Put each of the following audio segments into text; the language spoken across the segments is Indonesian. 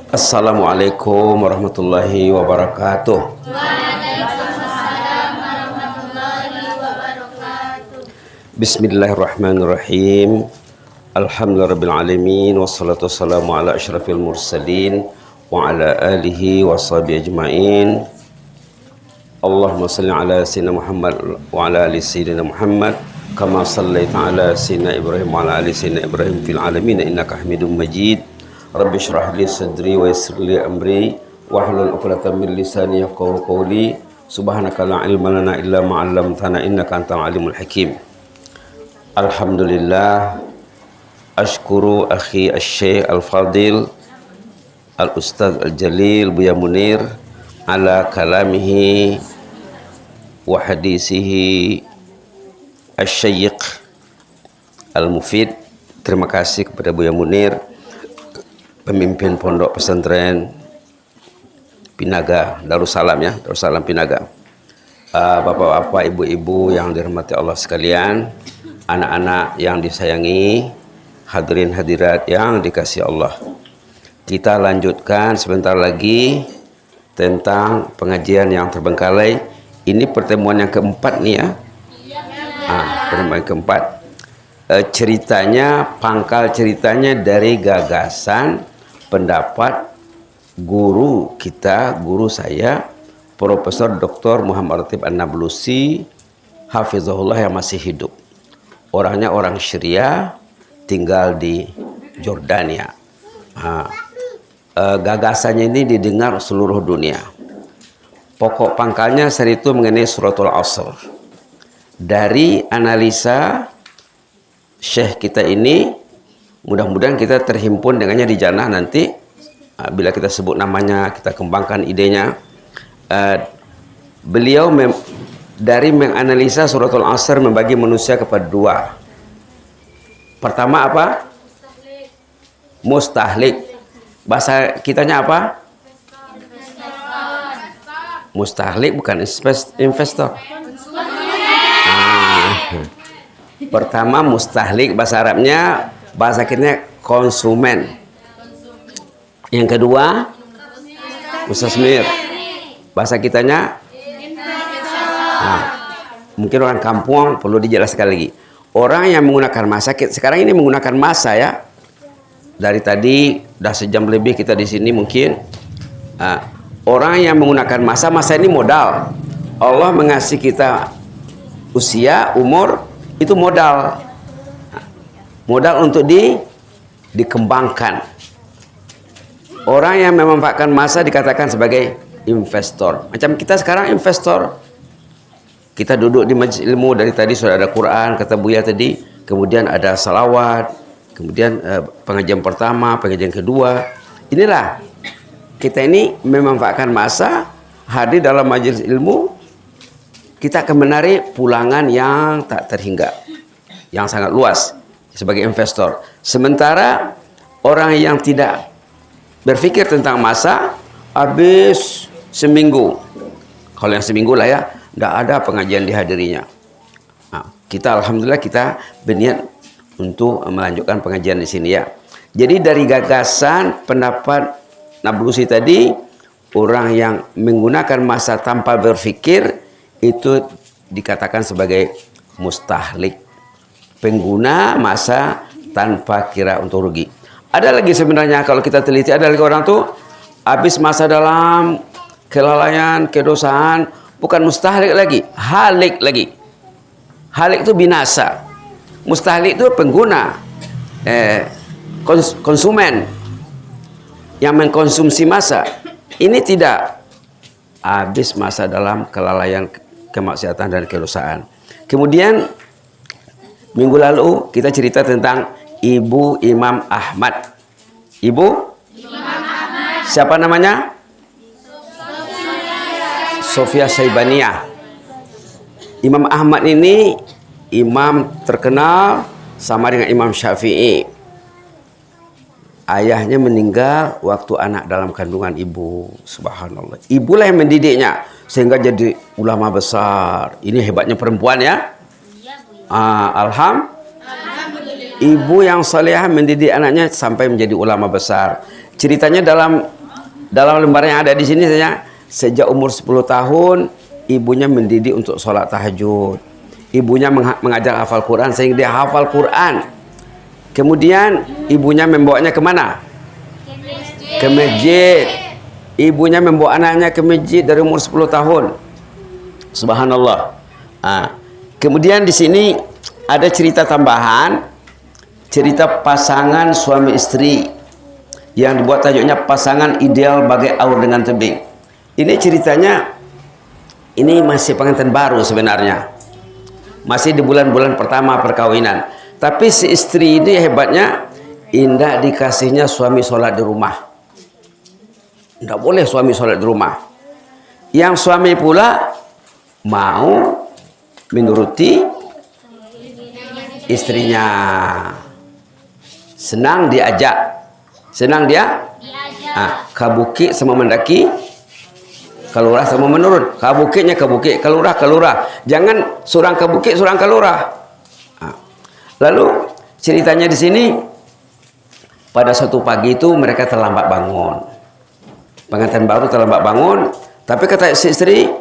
Assalamualaikum warahmatullahi wabarakatuh. Waalaikumsalam warahmatullahi wabarakatuh. Bismillahirrahmanirrahim. Alhamdulillahirabbil alamin wassalatu wassalamu ala asyrafil mursalin wa ala alihi washabihi ajmain. Allahumma shalli ala sayyidina Muhammad wa ala ali sayyidina Muhammad kama shallaita ala sayyidina Ibrahim wa ala ali sayyidina Ibrahim fil alamin innaka Hamidum Majid. Rabbi shrah li sadri wa yassir li amri wahlul 'uqdatam min lisani yafqahu qawli. Subhanaka la ilma lana illa ma 'allamtana innaka antal alimul hakim. Alhamdulillah, ashkuru akhi asy-syekh al-fadil al-ustaz al-jalil Buya Munir ala kalamihi wa hadisihi asy-syaikh al-mufid. Terima kasih kepada Buya Munir, pemimpin pondok pesantren Pinaga Darussalam ya, Darussalam Pinaga. Bapak-bapak, ibu-ibu yang dirahmati Allah sekalian, anak-anak yang disayangi, hadirin hadirat yang dikasihi Allah. Kita lanjutkan sebentar lagi tentang pengajian yang terbengkalai. Ini pertemuan yang keempat nih ya. Pertemuan yang keempat. Ceritanya, pangkal ceritanya dari gagasan pendapat guru kita, guru saya, Profesor Dr. Muhammad Ratib An-Nablusi, hafizahullah, yang masih hidup. Orangnya orang Syria, tinggal di Jordania. Gagasannya ini didengar seluruh dunia. Pokok pangkalnya saat itu mengenai suratul Asr. Dari analisa Syekh kita ini, mudah-mudahan kita terhimpun dengannya di jannah nanti. Bila kita sebut namanya, kita kembangkan idenya. Beliau dari menganalisa suratul Asr membagi manusia kepada dua. Pertama apa? Mustahlik. Bahasa kitanya apa? Mustahlik bukan investor. Pertama mustahlik, bahasa Arabnya, bahasa kitanya konsumen. Yang kedua mustasmir, bahasa kitanya mungkin orang kampung, perlu dijelaskan lagi. Orang yang menggunakan masa, sekarang ini menggunakan masa ya. Dari tadi udah sejam lebih kita di sini mungkin. Orang yang menggunakan masa ini modal. Allah mengasih kita usia, umur, itu modal. Modal untuk dikembangkan. Orang yang memanfaatkan masa dikatakan sebagai investor. Macam kita sekarang investor. Kita duduk di majelis ilmu, dari tadi sudah ada Quran, kata Buya tadi. Kemudian ada salawat. Kemudian pengajian pertama, pengajian kedua. Inilah, kita ini memanfaatkan masa, hadir dalam majelis ilmu. Kita akan menarik pulangan yang tak terhingga, yang sangat luas sebagai investor. Sementara orang yang tidak berpikir tentang masa, habis seminggu, kalau yang seminggu lah ya, tidak ada pengajian dihadirinya. Kita alhamdulillah kita berniat untuk melanjutkan pengajian di sini ya. Jadi dari gagasan pendapat Nablusi tadi, orang yang menggunakan masa tanpa berpikir itu dikatakan sebagai mustahlik, pengguna masa tanpa kira untuk rugi. Ada lagi sebenarnya kalau kita teliti, ada lagi orang tuh habis masa dalam kelalaian, kedosaan, bukan mustahlik lagi, halik lagi. Halik itu binasa. Mustahlik itu pengguna, konsumen yang mengkonsumsi masa. Ini tidak, habis masa dalam kelalaian, kemaksiatan dan kedosaan. Kemudian minggu lalu kita cerita tentang Ibu Imam Ahmad. Ibu Imam Ahmad. Siapa namanya? Sofia Saibaniyah. Imam Ahmad ini imam terkenal sama dengan Imam Syafi'i. Ayahnya meninggal waktu anak dalam kandungan ibu. Subhanallah. Ibulah yang mendidiknya sehingga jadi ulama besar. Ini hebatnya perempuan ya. Alhamdulillah. Ibu yang salehah mendidik anaknya sampai menjadi ulama besar. Ceritanya dalam lembar yang ada di sini saja, sejak umur 10 tahun ibunya mendidik untuk sholat tahajud. Ibunya mengajar hafal Quran sehingga dia hafal Quran. Kemudian ibunya membawanya kemana? Ke masjid. Ibunya membawa anaknya ke masjid dari umur 10 tahun. Subhanallah. Kemudian di sini ada cerita tambahan, cerita pasangan suami istri yang dibuat tajuknya pasangan ideal bagai aur dengan tebing. Ini ceritanya, ini masih pengantin baru sebenarnya, masih di bulan-bulan pertama perkawinan. Tapi si istri ini hebatnya, indah dikasihnya suami sholat di rumah. Tidak boleh suami sholat di rumah. Yang suami pula mau menuruti istrinya. Senang diajak, senang dia kabuki sama mendaki, kalurah sama menurun. Kabukiknya kabukik, kalurah kalurah. Jangan surang kabukik, surang kalurah. Lalu ceritanya di sini, pada suatu pagi itu mereka terlambat bangun. Pengantin baru terlambat bangun, tapi kata si istri,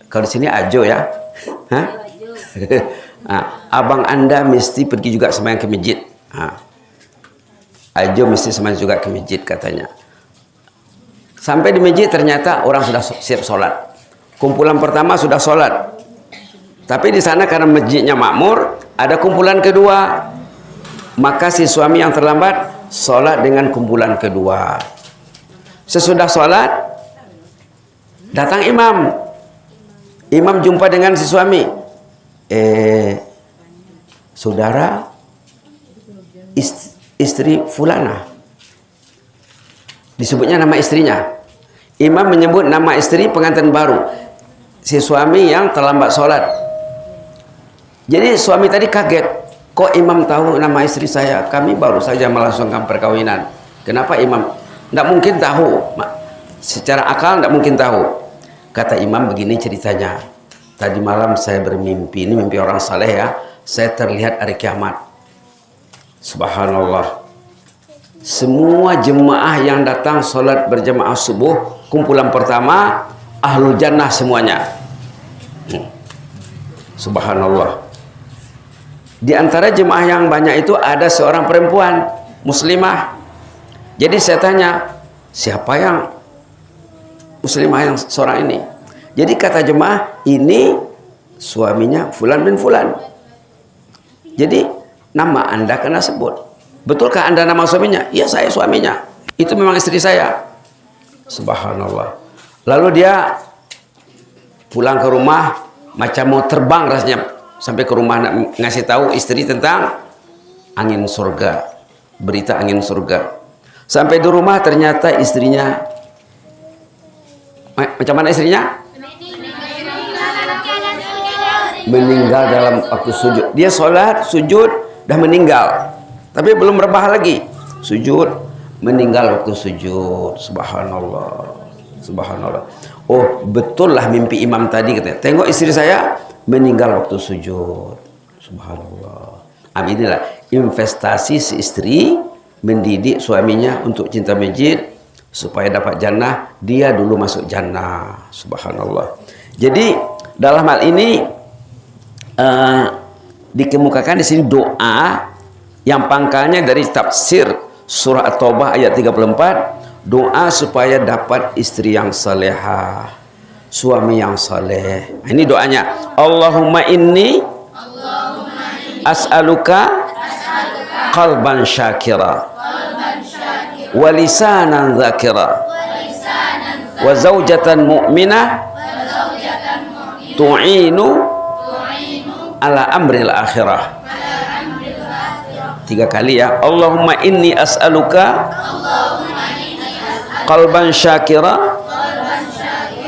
kalau di sini ajo ya, abang anda mesti pergi juga sembahyang ke masjid. Ajo mesti sembahyang juga ke masjid katanya. Sampai di masjid ternyata orang sudah siap sholat. Kumpulan pertama sudah sholat. Tapi di sana karena masjidnya makmur, ada kumpulan kedua. Maka si suami yang terlambat sholat dengan kumpulan kedua. Sesudah sholat, datang imam. Imam jumpa dengan si suami. Saudara, istri fulana. Disebutnya nama istrinya. Imam menyebut nama istri pengantin baru, si suami yang terlambat sholat. Jadi suami tadi kaget, kok imam tahu nama istri saya? Kami baru saja melangsungkan perkawinan. Kenapa imam? Tidak mungkin tahu. Secara akal tidak mungkin tahu. Kata imam, begini ceritanya. Tadi malam saya bermimpi, ini mimpi orang saleh ya. Saya terlihat hari kiamat. Subhanallah. Semua jemaah yang datang sholat berjamaah subuh, kumpulan pertama, ahlul jannah semuanya. Subhanallah. Di antara jemaah yang banyak itu ada seorang perempuan muslimah. Jadi saya tanya, siapa yang muslimah yang seorang ini? Jadi kata jemaah, ini suaminya Fulan bin Fulan. Jadi nama anda kena sebut. Betulkah anda nama suaminya? Iya, saya suaminya. Itu memang istri saya. Subhanallah. Lalu dia pulang ke rumah macam mau terbang rasanya, sampai ke rumah ngasih tahu istri tentang angin surga, berita angin surga. Sampai di rumah ternyata istrinya, macam mana istrinya? Meninggal dalam waktu sujud. Dia sholat, sujud, dah meninggal. Tapi belum rebah lagi. Sujud, meninggal waktu sujud. Subhanallah. Subhanallah. Oh, betul lah mimpi imam tadi katanya. Tengok istri saya meninggal waktu sujud. Subhanallah. Inilah investasi si istri mendidik suaminya untuk cinta masjid supaya dapat jannah. Dia dulu masuk jannah. Subhanallah. Jadi dalam hal ini dikemukakan di sini doa yang pangkalnya dari tafsir surah At-Taubah ayat 34, doa supaya dapat istri yang salehah, suami yang saleh. Ini doanya. Allahumma inni as'aluka qalban syakira wa lisanan dzakira wa zaujatan mu'minah tu'inu ala amril akhirah. 3 kali ya. Allahumma inni as'aluka qalban syakira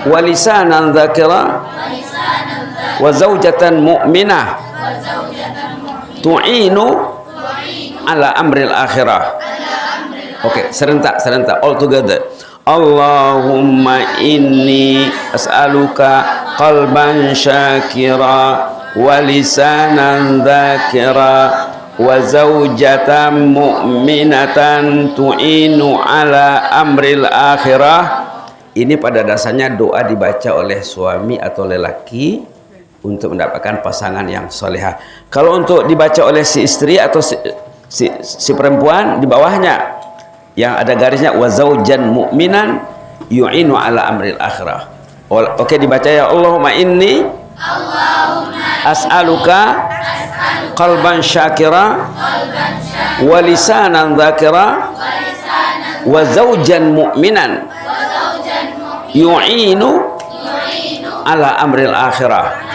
wa lisanan dzakira wa zaujatan mu'minah tu'inu ala amril akhirah. Oke, serentak all together. Allahumma inni as'aluka qalban syakira wa lisanan dzakira wa zaujatan mu'minatan tu'inu ala amril akhirah. Ini pada dasarnya doa dibaca oleh suami atau lelaki untuk mendapatkan pasangan yang solehah. Kalau untuk dibaca oleh si istri atau si perempuan, di bawahnya yang ada garisnya wa zaujan mu'minan yu'inu ala amril akhirah. Oke, dibaca ya Allahumma inni as'aluka qalban syakira wa lisanan dzakira wa zaujan mu'minan yu'inu ala amril akhirah.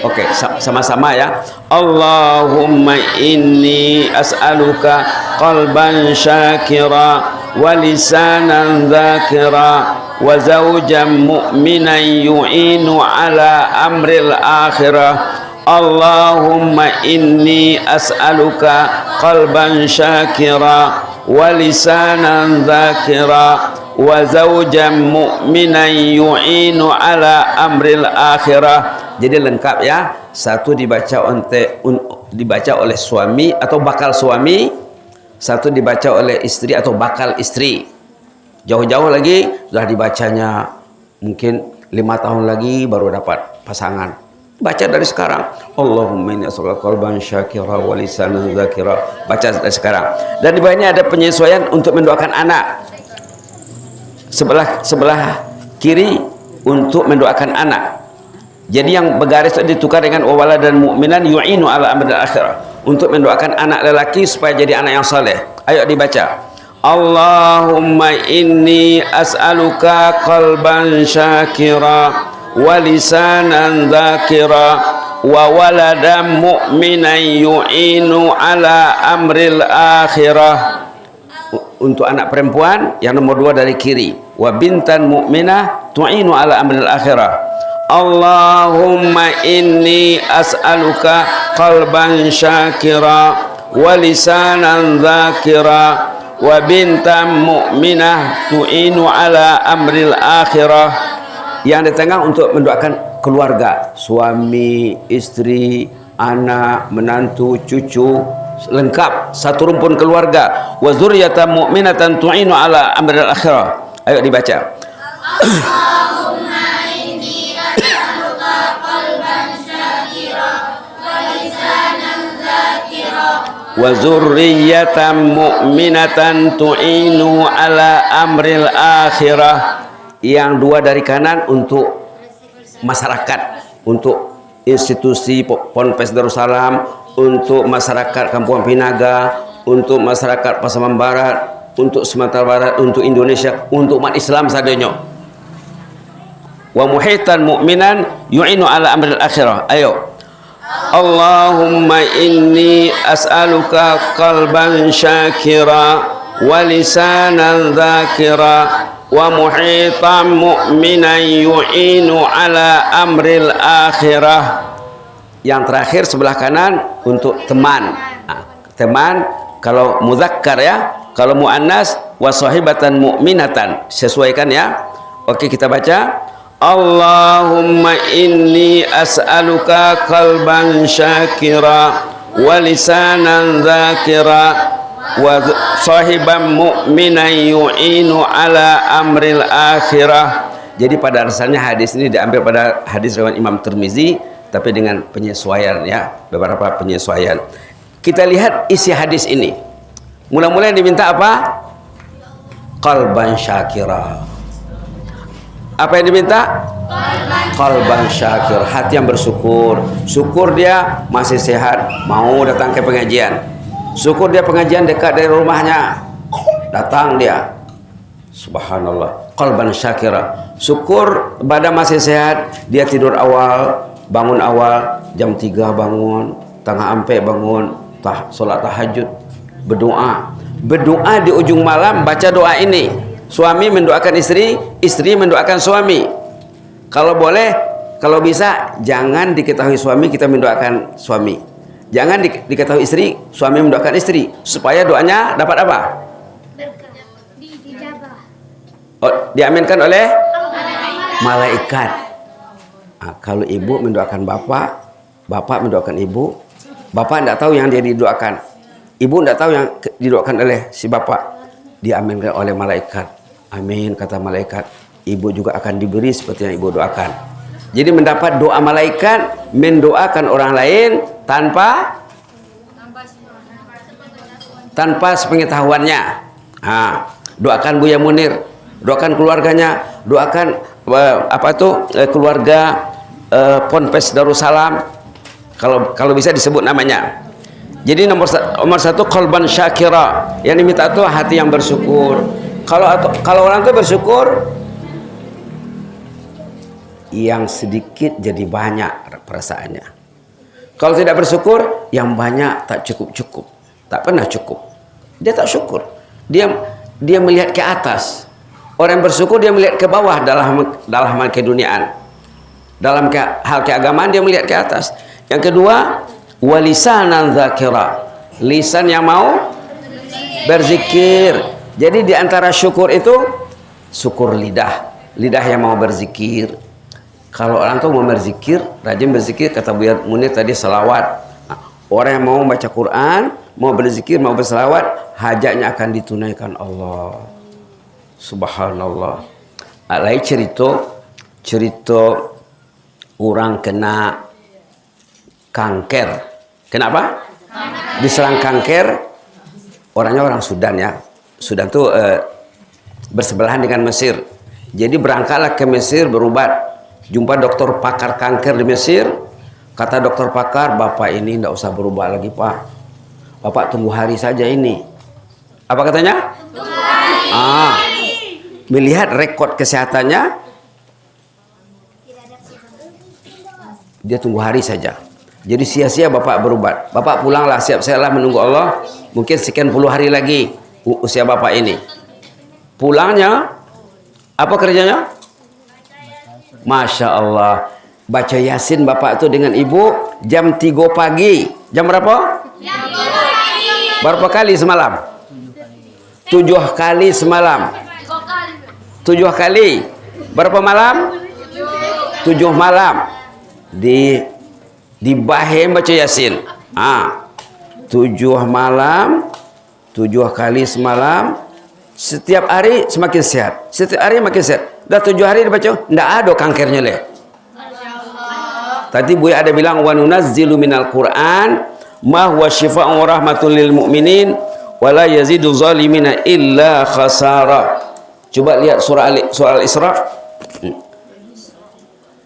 Oke, sama-sama ya. Allahumma inni as'aluka qalban syakira wa lisanan dzakira wa zaujan mu'minan yu'inu ala amril akhirah. Allahumma inni as'aluka qalban syakira wa lisanan dzakira wa zaujan mu'minan yu'inu ala amril akhirah. Jadi lengkap ya. Satu dibaca oleh suami atau bakal suami, satu dibaca oleh istri atau bakal istri. Jauh-jauh lagi sudah dibacanya mungkin 5 tahun lagi baru dapat pasangan. Baca dari sekarang. Allahumma inni as'aluka qalban syakira wa lisanan dzakira. Baca dari sekarang. Dan di bawahnya ada penyesuaian untuk mendoakan anak. Sebelah kiri untuk mendoakan anak. Jadi yang bergaris ditukar dengan wawala dan mu'minan yu'inu ala amril akhirah, untuk mendoakan anak lelaki supaya jadi anak yang saleh. Ayo dibaca. Allahumma inni as'aluka qalban syakira wa lisanan dzakira wa waladan mu'minan yu'inu ala amril akhirah. Untuk anak perempuan yang nomor 2 dari kiri, wa bintan mu'minah tu'inu ala amril akhirah. Allahumma inni as'aluka qalban syakira wa lisanan dzakira wa bintan mu'minah tu'inu ala amril akhirah. Yang di tengah untuk mendoakan keluarga, suami, istri, anak, menantu, cucu, lengkap satu rumpun keluarga. Wa dzurriyyatan mu'minatan tu'inu ala amril akhirah. Ayo dibaca. Wa dzurriyyatan mu'minatan tu'inu ala amril akhirah. Yang 2 dari kanan untuk masyarakat, untuk institusi Ponpes Darussalam, untuk masyarakat Kampung Pinaga, untuk masyarakat Pasaman Barat, untuk Sumatera Barat, untuk Indonesia, untuk umat Islam sadonyo. Wa muhitan mu'minan yu'inu ala amril akhirah. Ayo. Allahumma inni as'aluka qalban syakira wa lisanan dzakira wa muhitan mu'minan yu'inu ala amril akhirah. Yang terakhir sebelah kanan untuk teman. Nah, teman kalau muzakkar ya, kalau muannas wa sahibatan mu'minatan. Sesuaikan ya. Oke, kita baca. Allahumma inni as'aluka qalban syakira wa lisanan dzakira wa sahiban mu'minan yu'inu ala amril akhirah. Jadi pada dasarnya hadis ini diambil pada hadis riwayat Imam Tirmizi, tapi dengan penyesuaian ya, beberapa penyesuaian. Kita lihat isi hadis ini. Mula-mula yang diminta apa? Qalban syakira. Apa yang diminta? Qalban syakir, hati yang bersyukur. Syukur dia masih sehat, mau datang ke pengajian. Syukur dia pengajian dekat dari rumahnya, datang dia. Subhanallah. Qalban syakira. Syukur badan masih sehat, dia tidur awal, bangun awal, jam 3 bangun, tengah ampe bangun, sholat tahajud, berdoa. Berdoa di ujung malam, baca doa ini. Suami mendoakan istri, istri mendoakan suami. Kalau boleh, kalau bisa, jangan diketahui suami kita mendoakan suami. Jangan diketahui istri, suami mendoakan istri. Supaya doanya dapat apa? Oh, diaminkan oleh malaikat. Nah, kalau ibu mendoakan bapak, bapak mendoakan ibu, Bapak tidak tahu yang dia didoakan. Ibu tidak tahu yang didoakan oleh si bapak. Diaminkan oleh malaikat. Amin, kata malaikat. Ibu juga akan diberi seperti yang ibu doakan. Jadi mendapat doa malaikat, mendoakan orang lain tanpa sepengetahuannya. Doakan Buya Munir, doakan keluarganya, doakan keluarga Ponpes Darussalam. Kalau bisa disebut namanya. Jadi nomor satu qalban syakira. Yang diminta itu hati yang bersyukur. Kalau orang itu bersyukur, yang sedikit jadi banyak perasaannya. Kalau tidak bersyukur, yang banyak tak cukup, tak pernah cukup. Dia tak syukur. Dia melihat ke atas. Orang yang bersyukur dia melihat ke bawah dalam hal keduniaan. Dalam hal keagamaan dia melihat ke atas. Yang kedua, walisanan dzakira, lisan yang mau berzikir. Jadi di antara syukur itu syukur lidah yang mau berzikir. Kalau orang tuh mau berzikir, rajin berzikir, kata Buya Munir tadi salawat. Orang yang mau baca Quran, mau berzikir, mau berselawat, hajatnya akan ditunaikan Allah. Subhanallah. Lain cerita orang kena kanker. Kenapa? Diserang kanker. Orangnya orang Sudan ya. Sudan tuh bersebelahan dengan Mesir. Jadi berangkatlah ke Mesir berobat. Jumpa dokter pakar kanker di Mesir. Kata dokter pakar, bapak ini tidak usah berobat lagi pak. Bapak tunggu hari saja ini. Apa katanya? Melihat rekod kesehatannya, dia tunggu hari saja. Jadi sia-sia bapak berobat. Bapak pulanglah, siap-siaplah menunggu Allah. Mungkin sekian puluh hari lagi usia bapak ini. Pulangnya, apa kerjanya? Masya Allah. Baca Yasin bapak itu dengan ibu jam 3 pagi. Jam berapa? Berapa kali semalam? 7 kali semalam. 7 kali. Berapa malam? 7 malam. Di Bahem baca Yasin. 7 malam, 7 kali semalam. Setiap hari semakin sehat. Setiap hari makin sehat. Dah 7 hari dibaca, tidak ada kankernya leh. Tadi Buya ada bilang wa nunazzilu minal Qur'an ma huwa syifaa'un wa rahmatul lil mu'minin wa la yazidu zalimina illa khasara. Coba lihat surah Al-Isra.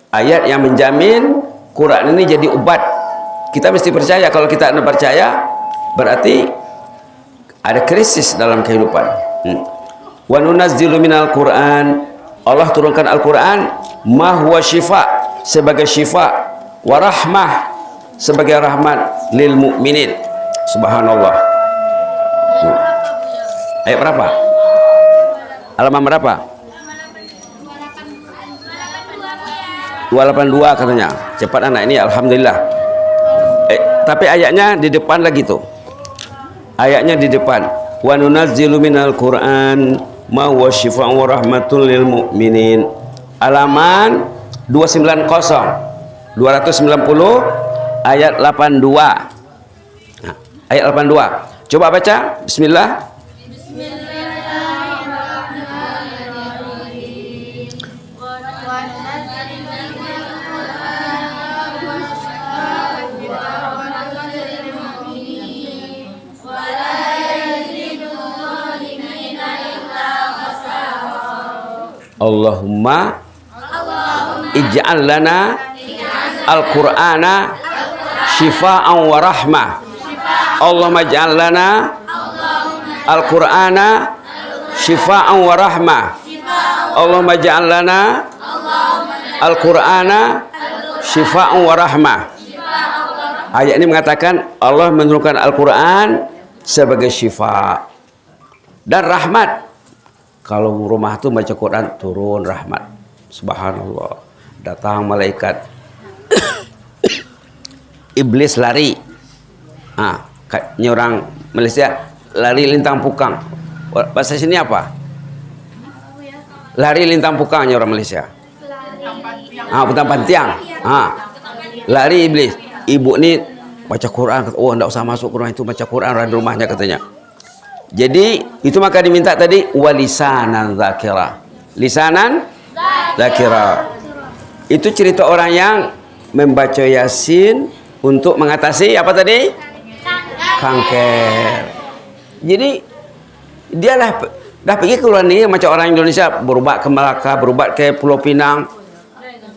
Ayat yang menjamin Quran ini jadi obat. Kita mesti percaya. Kalau kita tidak percaya, berarti ada krisis dalam kehidupan. Wa nunazzilu minal Qur'an, Allah turunkan Al-Quran, ma huwa syifa, sebagai syifa, wa rahmah, sebagai rahmat lil mu'minin. Subhanallah. Ayat berapa? Halaman berapa? 282 katanya. Cepat anak ini, alhamdulillah. Tapi ayatnya di depan lagi tuh. Ayatnya di depan. Wa nunazzilu minal Qur'an ma huwa syifaa'un wa rahmatul lil mu'minin. Halaman 290 ayat 82. Nah, ayat 82. Coba baca. Bismillah. Allahumma ij'al lana al-Qur'ana shifaa'an wa rahmah. Allahumma ij'al lana al-Qur'ana shifaa'an wa rahmah. Allahumma ij'al lana al-Qur'ana shifaa'an wa rahmah. Ayat ini mengatakan Allah menurunkan Al-Quran sebagai syifa dan rahmat. Kalau rumah itu baca Quran, turun rahmat. Subhanallah. Datang malaikat. Iblis lari. Ini orang Malaysia, lari lintang pukang. Bahasa sini apa? Lari lintang pukangnya orang Malaysia. Putang pantiang. Lari iblis. Ibu ni baca Quran. Oh, enggak usah masuk ke rumah itu, baca Quran di rumahnya katanya. Jadi itu maka diminta tadi walisanan zakira. Lisanan zakira. Itu cerita orang yang membaca Yasin untuk mengatasi apa tadi? Kanker. Jadi dia dah pergi ke luar negeri macam orang Indonesia, berobat ke Melaka, berobat ke Pulau Pinang,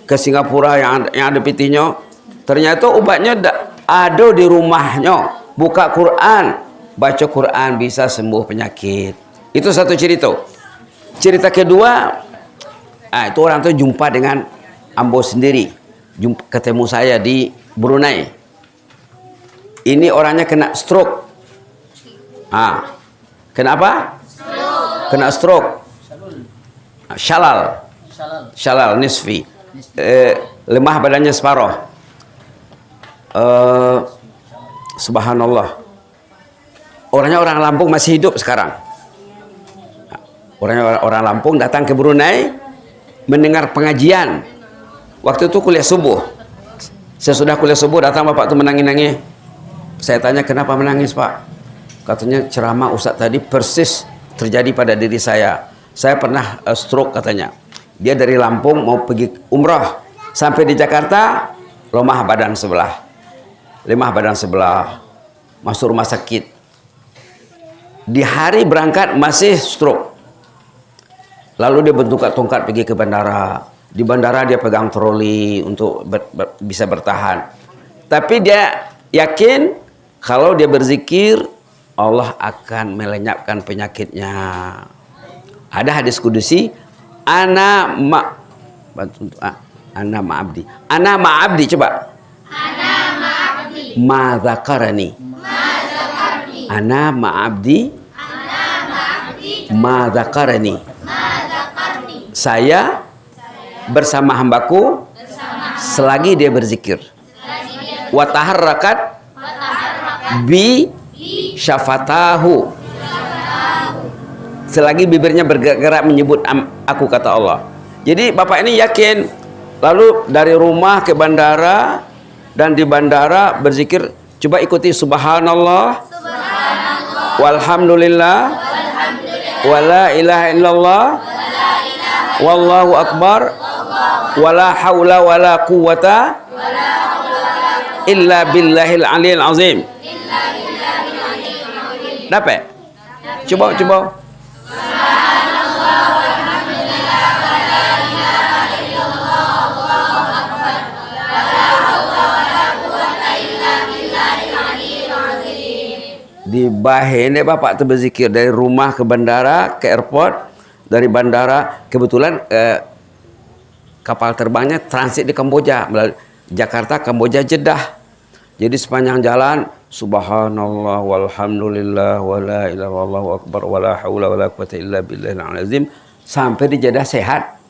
ke Singapura yang ada PT-nya. Ternyata obatnya ada di rumahnya. Buka Quran, baca Quran bisa sembuh penyakit. Itu satu cerita. Cerita kedua, itu orang tu jumpa dengan ambo sendiri. Ketemu saya di Brunei. Ini orangnya kena stroke. Kenapa? Kena stroke. Shalal nisfi. Lemah badannya separuh. Subhanallah. Orangnya orang Lampung masih hidup sekarang. Orangnya orang Lampung datang ke Brunei mendengar pengajian. Waktu itu kuliah subuh. Sesudah kuliah subuh datang bapak tu menangis-nangis. Saya tanya kenapa menangis pak? Katanya ceramah Ustaz tadi persis terjadi pada diri saya. Saya pernah stroke katanya. Dia dari Lampung mau pergi umrah. Sampai di Jakarta, lemah badan sebelah. Masuk rumah sakit. Di hari berangkat masih stroke. Lalu dia bertongkat-tongkat pergi ke bandara. Di bandara dia pegang troli untuk bisa bertahan. Tapi dia yakin kalau dia berzikir, Allah akan melenyapkan penyakitnya. Ada hadis kudusi, ana ma'abdi. Coba. Ana ma'abdi. Ma dzakarani. Ana ma'abdi. Ma dzakarani. Saya bersama hambaku selagi dia berzikir. Wa taharrakat bi syafatahu. Selagi bibirnya bergerak menyebut aku, kata Allah. Jadi bapak ini yakin. Lalu dari rumah ke bandara, dan di bandara berzikir. Coba ikuti subhanallah, walhamdulillah, wala ilaha illallah, wallahu akbar, wala haula wala quwata illa billahil aliyil azim. Dapat? Coba. Di Bahene bapak tu berzikir dari rumah ke bandara, ke airport, dari bandara kebetulan kapal terbangnya transit di Kamboja, melalui Jakarta, Kamboja, Jeddah. Jadi sepanjang jalan subhanallah walhamdulillah wala ilaha wallahu akbar wala haula wala quwata illa billahil azim sampai di Jeddah sehat.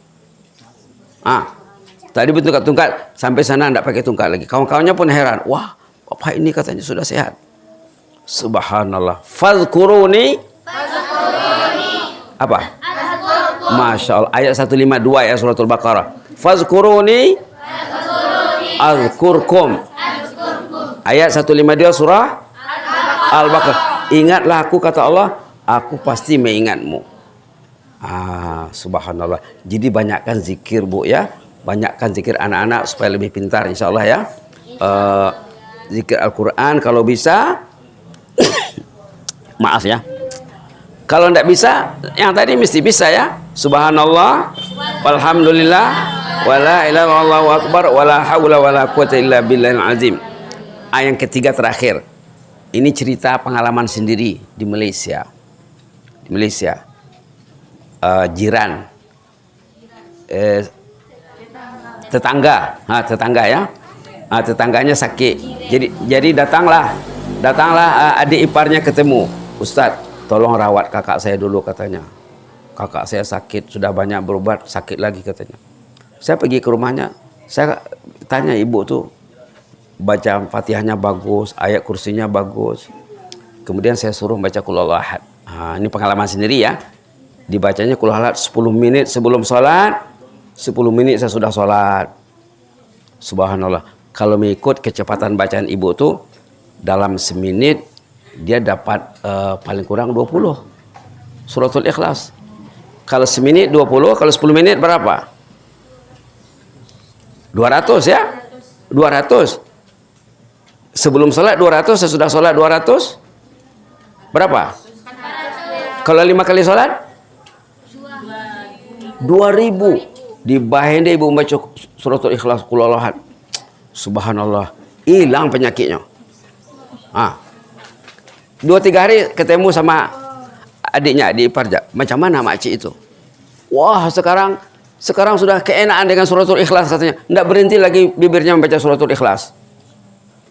Tadi bertungkat-tungkat sampai sana enggak pakai tungkat lagi. Kawan-kawannya pun heran. Wah, apa ini katanya sudah sehat. Subhanallah. Fadhkuruni. Apa? Masya Allah. Ayat 152 ya suratul Baqarah. Fadhkuruni azkurkum. Ayat 152 surah Al-Baqarah. Ingatlah aku, kata Allah, aku pasti mengingatmu. Subhanallah. Jadi banyakkan zikir bu ya. Banyakkan zikir anak-anak supaya lebih pintar insya Allah ya. Zikir Al-Quran kalau bisa. Maaf ya. Kalau tidak bisa, yang tadi mesti bisa ya. Subhanallah, walhamdulillah, wala ilaha illallah akbar, wala haula wala quwata illa billahil azim. Yang ketiga terakhir. Ini cerita pengalaman sendiri di Malaysia. Di Malaysia. Jiran. Tetangga ya. Tetangganya sakit. Jadi datanglah adik iparnya ketemu. Ustaz, tolong rawat kakak saya dulu katanya. Kakak saya sakit, sudah banyak berobat, sakit lagi katanya. Saya pergi ke rumahnya, saya tanya ibu tuh, baca Fatihahnya bagus, ayat kursinya bagus. Kemudian saya suruh baca Qul Huwallahu Ahad. Ini pengalaman sendiri ya. Dibacanya Qul Huwallahu Ahad 10 menit sebelum sholat, 10 menit saya sudah sholat. Subhanallah. Kalau mengikut kecepatan bacaan ibu tuh, dalam semenit dia dapat paling kurang 20 suratul Ikhlas. Kalau semenit 20, kalau 10 menit berapa? 200 ya? 200. Sebelum sholat 200, sesudah sholat 200. Berapa? Kalau 5 kali sholat? 2000. Di bahende ibu membaca suratul Ikhlas, qul huwallahu ahad. Subhanallah, hilang penyakitnya. 2-3 hari ketemu sama adiknya, adik ipar. Macam mana makcik itu? Wah, sekarang sudah keenaan dengan suratul Ikhlas katanya. Tidak berhenti lagi bibirnya membaca suratul Ikhlas.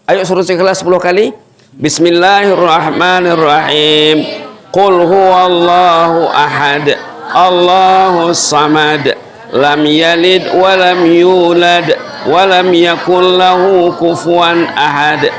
Ayo suratul Ikhlas 10 kali. Bismillahirrahmanirrahim. Qul huwallahu ahad. Allahus samad. Lam yalid wa lam yulad wa lam yakul lahu kufuwan ahad.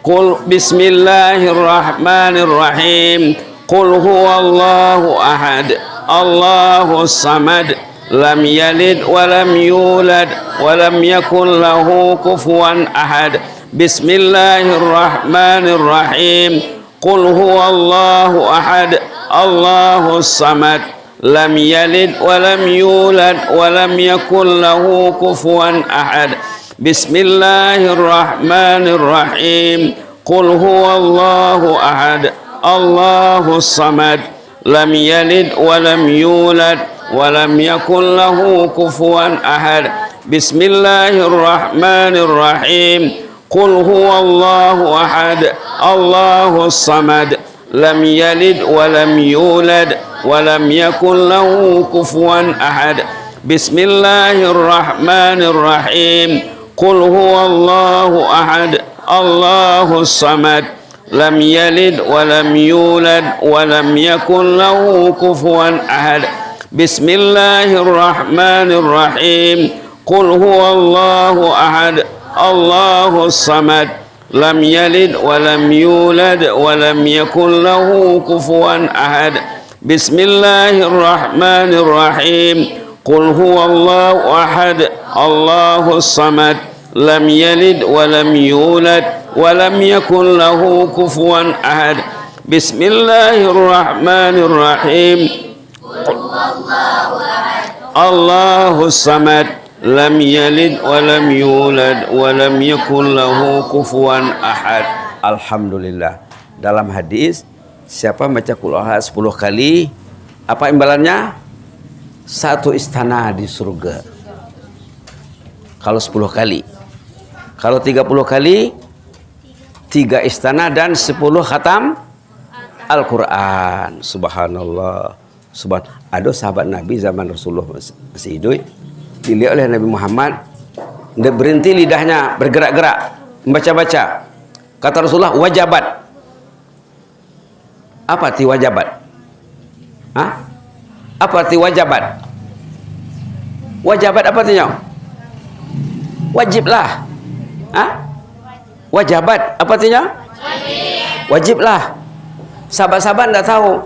Qul bismillahirrahmanirrahim. Qul huwallahu ahad. Allahus samad. Lam yalid wa lam yulad wa lam yakul lahu kufuwan ahad. Bismillahirrahmanirrahim. Qul huwallahu ahad. Allahus samad. Lam yalid wa lam yulad wa lam yakul lahu kufuwan ahad. Bismillahirrahmanirrahim. Qul huwallahu ahad. Allahus samad. Lam yalid wa lam yulad wa lam yakul lahu kufuwan ahad. Bismillahirrahmanirrahim. Qul huwallahu ahad. Allahus samad. Lam yalid wa lam yulad wa lam yakul lahu kufuwan ahad. Bismillahirrahmanirrahim. Qul huwallahu ahad. Allahus samad. Lam yalid wa lam yulad wa lam yakul lahu kufuwan ahad. Bismillahirrahmanirrahim. Qul huwallahu ahad. Allahus samad. Lam yalid wa lam yulad wa lam yakul lahu kufuwan ahad. Bismillahirrahmanirrahim. Qul huwallahu ahad. Allahus samad. Lam yalid wa lam yulad wa lam yakul lahu kufuwan ahad. Bismillahirrahmanirrahim. Allahus samad. Lam yalid wa lam yulad wa lam yakul lahu kufuwan ahad. Alhamdulillah. Dalam hadis, siapa baca qul huwallahu ahad 10 kali, apa imbalannya? 1 istana di surga. Kalau 10 kali. Kalau 30 kali, 3 istana dan 10 khatam Al-Quran. Subhanallah. Ada sahabat Nabi zaman Rasulullah masih hidup, dilihat oleh Nabi Muhammad, tidak berhenti lidahnya bergerak-gerak membaca-baca. Kata Rasulullah, wajabat. Apa arti wajabat? Apa arti wajabat? Wajabat apa artinya? Wajiblah. Wajabat apa artinya? Wajiblah. Sahabat-sahabat tidak tahu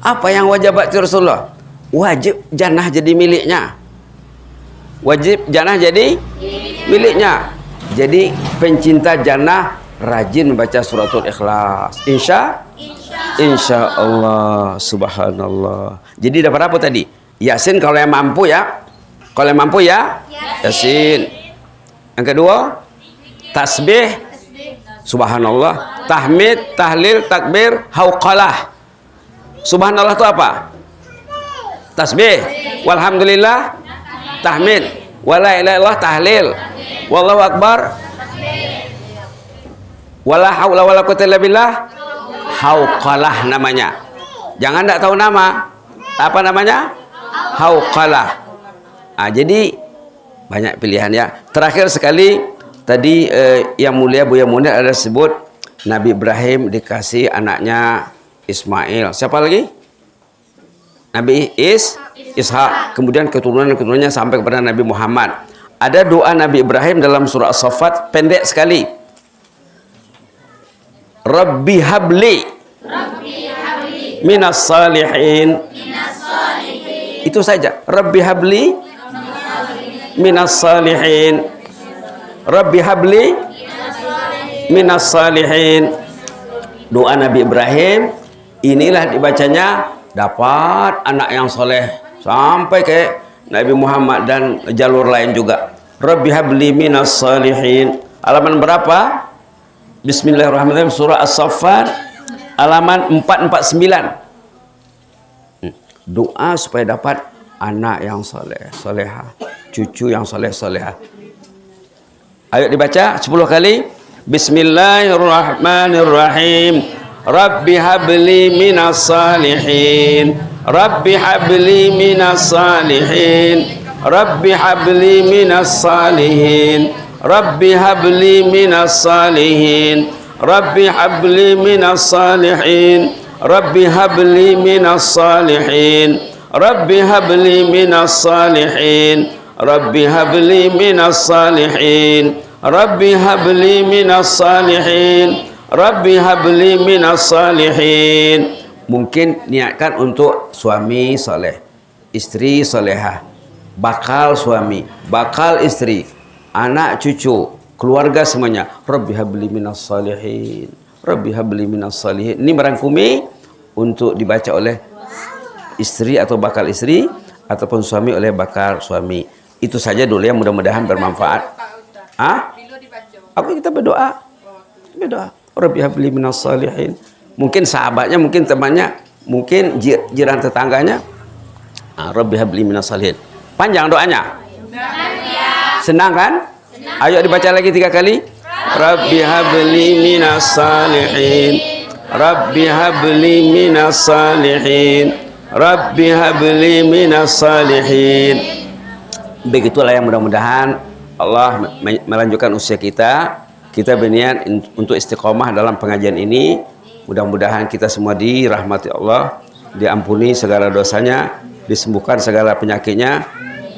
apa yang wajabat itu Rasulullah. Wajib jannah jadi miliknya. Wajib jannah jadi miliknya. Jadi pencinta jannah rajin baca suratul Ikhlas. Insya Allah. Subhanallah. Jadi dapat apa tadi? Yasin kalau yang mampu ya. Kalau yang mampu ya Yasin. Yang kedua tasbih. Subhanallah. Tahmid, tahlil, takbir, hauqalah. Subhanallah itu apa? Tasbih. Walhamdulillah tahmid. Wala ilaha illallah tahlil. Wallahu akbar. Wala haula wala quwwata illa billah. Hauqalah namanya. Jangan tidak tahu nama. Apa namanya? Hauqalah. Jadi banyak pilihan ya. Terakhir sekali tadi yang mulia Buya Munir ada sebut Nabi Ibrahim dikasih anaknya Ismail. Siapa lagi? Nabi Ishak. Kemudian keturunan-keturunannya sampai kepada Nabi Muhammad. Ada doa Nabi Ibrahim dalam surah As-Saffat pendek sekali. Rabbi habli minas salihin. Itu saja. Rabbi habli minas salihin. Rabbi habli minas salihin. Doa Nabi Ibrahim inilah dibacanya dapat anak yang soleh sampai ke Nabi Muhammad dan jalur lain juga. Rabbi habli minas salihin. Halaman berapa? Bismillahirrahmanirrahim, surah As-Saffat halaman 449. Doa supaya dapat anak yang soleh, soleha, cucu yang soleh, soleha. Ayo dibaca 10 kali. Bismillahirrahmanirrahim. Rabbi habli minas salihin. Rabbi habli minas salihin. Rabbi habli minas salihin. Rabbi habli minas salihin. Rabbi habli minas salihin. Rabbi habli minas salihin. Rabbi habli minas salihin. Rabbi habli minas salihin. Rabbi habli minas salihin. Rabbi habli minas salihin. Mungkin niatkan untuk suami soleh, istri solehah, bakal suami, bakal istri, anak cucu, keluarga semuanya. Rabbi habli minas salihin. Rabbi habli minas salihin. Ini merangkumi untuk dibaca oleh istri atau bakal istri ataupun suami oleh bakal suami. Itu saja dulu ya, mudah-mudahan bermanfaat. Ah? Aku kita berdoa. Berdoa. Rabbi habli minas salihin. Mungkin sahabatnya, mungkin temannya, mungkin jiran tetangganya. Rabbi habli minas salihin. Panjang doanya. Senang kan? Ayo dibaca lagi 3 kali. Rabbi habli minas salihin. Rabbi habli minas salihin. Rabbi habli minas salihin. Begitulah yang mudah-mudahan Allah melanjutkan usia kita. Kita berniat untuk istiqomah dalam pengajian ini. Mudah-mudahan kita semua dirahmati Allah, diampuni segala dosanya, disembuhkan segala penyakitnya,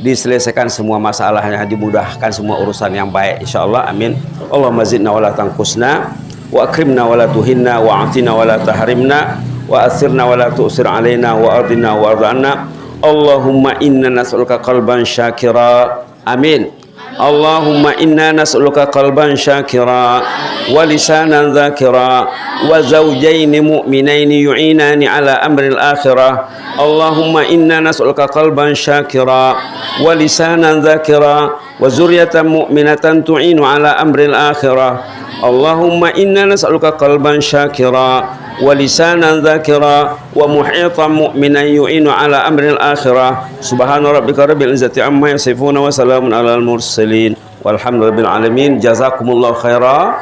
diselesaikan semua masalahnya, dimudahkan semua urusan yang baik insyaallah. Amin. Allahumma zidna wala tanqusna wa akrimna wala tuhinna wa atina wala tahrimna wa asirna wala tu'sir alaina wa ardina wa ardana. Allahumma inna nas'aluka qalban syakira. Amin. Allahumma inna nas'aluka qalban syakira wa lisanan dzakira wa zawjaini mu'minaini yu'inani ala amril akhirah. Allahumma inna nas'aluka qalban syakira wa lisanan dzakira wa zurriyatan mu'minatan tu'inu ala amril akhirah. Allahumma inna nas'aluka qalban syakira wa lisanan dzakira wa muhitan mu'minan yu'inu ala amril akhirah. Subhana rabbika rabbil izzati amma yasifun wa salamun alal mursalin walhamdulillahi rabbil alamin. Jazakumullahu khaira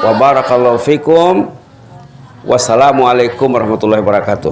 wa barakallahu fikum. Wassalamualaikum warahmatullahi wabarakatuh.